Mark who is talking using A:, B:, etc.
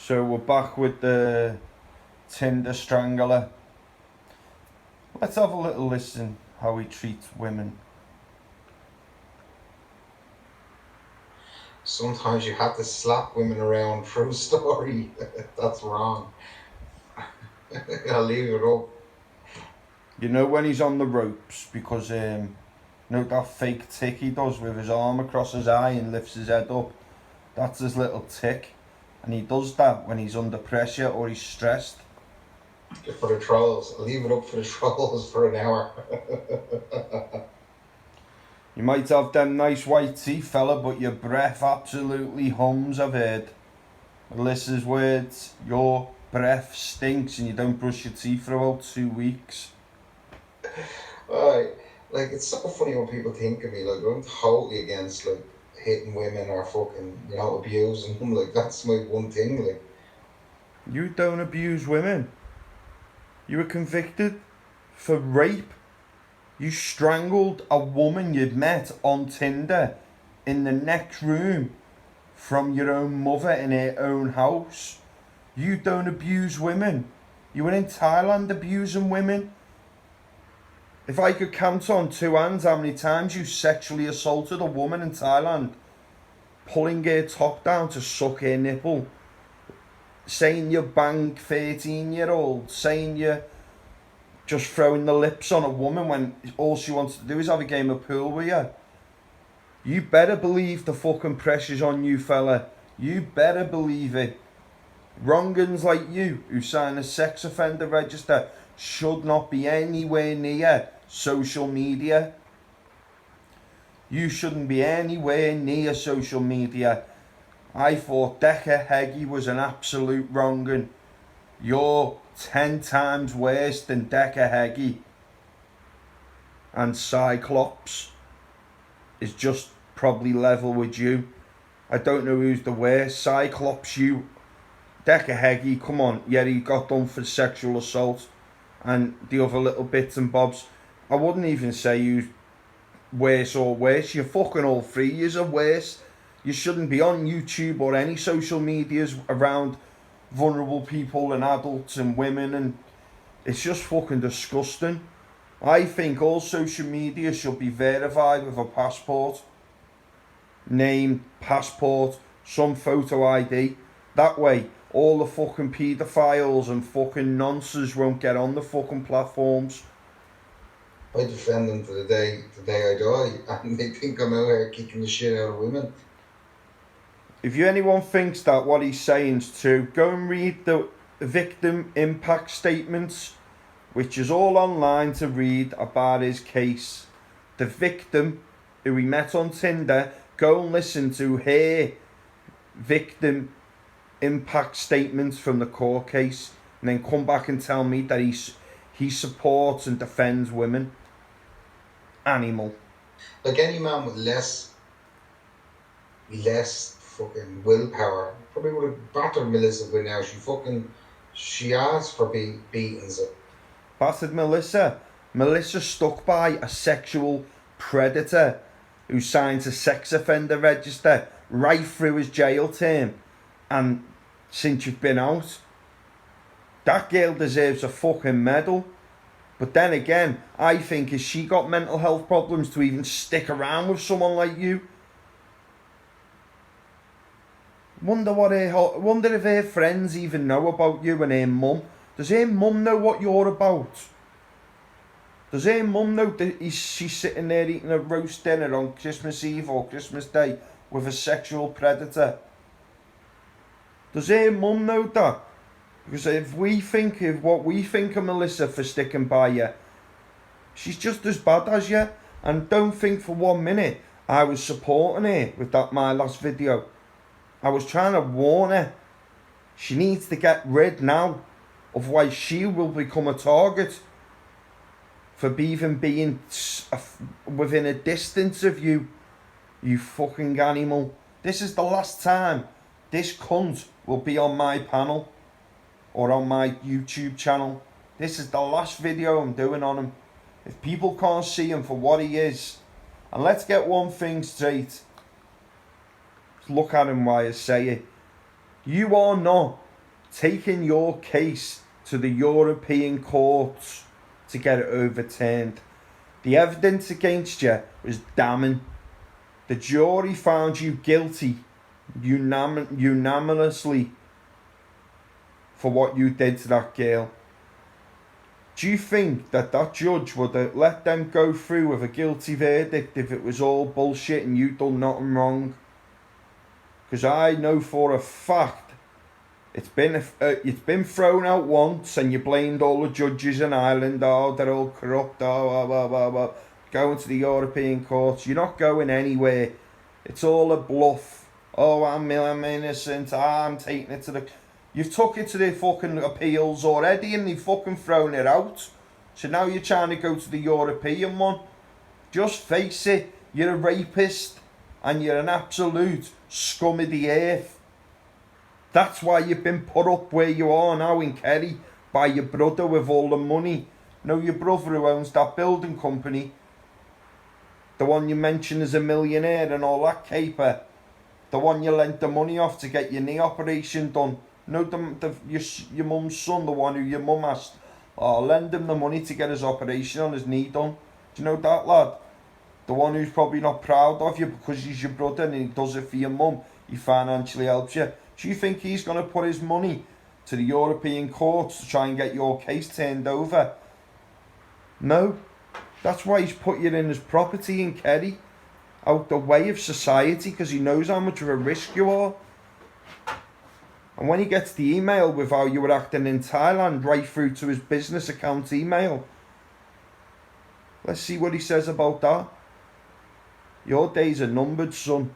A: So we're back with the Tinder Strangler. Let's have a little listen how he treats women.
B: Sometimes you have to slap women around for a story. That's wrong. I'll leave it up.
A: You know when he's on the ropes because know that fake tick he does with his arm across his eye and lifts his head up? That's his little tick. And he does that when he's under pressure or he's stressed.
B: For the trolls. I'll leave it up for the trolls for an hour.
A: You might have them nice white teeth, fella, but your breath absolutely hums, I've heard. Alyssa's words, your breath stinks and you don't brush your teeth for about 2 weeks.
B: Like, it's so funny when people think of me. Like, I'm totally against, like, hitting women or fucking, abusing them. Like, that's my one thing. Like,
A: You don't abuse women. You were convicted for rape. You strangled a woman you'd met on Tinder in the next room from your own mother in her own house. You don't abuse women. You were in Thailand abusing women. If I could count on 2 hands how many times you sexually assaulted a woman in Thailand, pulling her top down to suck her nipple, saying you banged 13-year-old, saying you just throwing the lips on a woman when all she wants to do is have a game of pool with you. You better believe the fucking pressure's on you, fella. You better believe it. Wrong'uns like you who sign a sex offender register should not be anywhere near social media. You shouldn't be anywhere near social media. I thought Decker Heggie was an absolute wrong'un. You're 10 times worse than Decker Heggie. And Cyclops is just probably level with you. I don't know who's the worst. Cyclops, you. Decker Heggie, come on. Yeah, he got done for sexual assault. And the other little bits and bobs. I wouldn't even say who's worse or worse. You're fucking all three. You're worse. You shouldn't be on YouTube or any social medias around vulnerable people and adults and women, and it's just fucking disgusting. I think all social media should be verified with a passport. Name, passport, some photo ID. That way, all the fucking paedophiles and fucking nonsense won't get on the fucking platforms.
B: I defend them to the day I die, and they think I'm out here kicking the shit out of women.
A: If anyone thinks that what he's saying is true, go and read the victim impact statements, which is all online to read about his case. The victim who he met on Tinder, go and listen to her victim impact statements from the court case, and then come back and tell me that he supports and defends women. Animal.
B: Like any man with less fucking willpower probably would have battered Melissa by now. She asked for beatings.
A: Battered Melissa. Melissa stuck by a sexual predator who signs a sex offender register right through his jail term, and since you've been out, that girl deserves a fucking medal. But then again, I think has she got mental health problems to even stick around with someone like you? Wonder if her friends even know about you and her mum. Does her mum know what you're about? Does her mum know that she's sitting there eating a roast dinner on Christmas Eve or Christmas Day with a sexual predator? Does her mum know that? Because if we think of what we think of Melissa for sticking by you, she's just as bad as you. And don't think for 1 minute I was supporting her with that my last video. I was trying to warn her. She needs to get rid now, otherwise she will become a target for even being within a distance of you, you fucking animal. This is the last time this cunt will be on my panel or on my YouTube channel. This is the last video I'm doing on him. If people can't see him for what he is, and let's get one thing straight. Look at him while I say it. You are not taking your case to the European courts to get it overturned. The evidence against you was damning. The jury found you guilty unanimously for what you did to that girl. Do you think that judge would have let them go through with a guilty verdict if it was all bullshit and you done nothing wrong? Because I know for a fact it's been thrown out once, and you blamed all the judges in Ireland. Oh, they're all corrupt. Oh. Going to the European courts. You're not going anywhere. It's all a bluff. Oh, I'm innocent. I'm taking it to the... You've took it to the fucking appeals already, and they've fucking thrown it out. So now you're trying to go to the European one. Just face it. You're a rapist, and you're an absolute scum of the earth. That's why you've been put up where you are now in Kerry by your brother with all the money. No, your brother who owns that building company, the one you mentioned as a millionaire and all that caper, the one you lent the money off to get your knee operation done. No, your mum's son, the one who your mum asked, lend him the money to get his operation on his knee done. Do you know that lad? The one who's probably not proud of you because he's your brother and he does it for your mum. He financially helps you. Do you think he's going to put his money to the European courts to try and get your case turned over? No. That's why he's put you in his property in Kerry, out the way of society, because he knows how much of a risk you are. And when he gets the email with how you were acting in Thailand right through to his business account email, let's see what he says about that. Your days are numbered, son.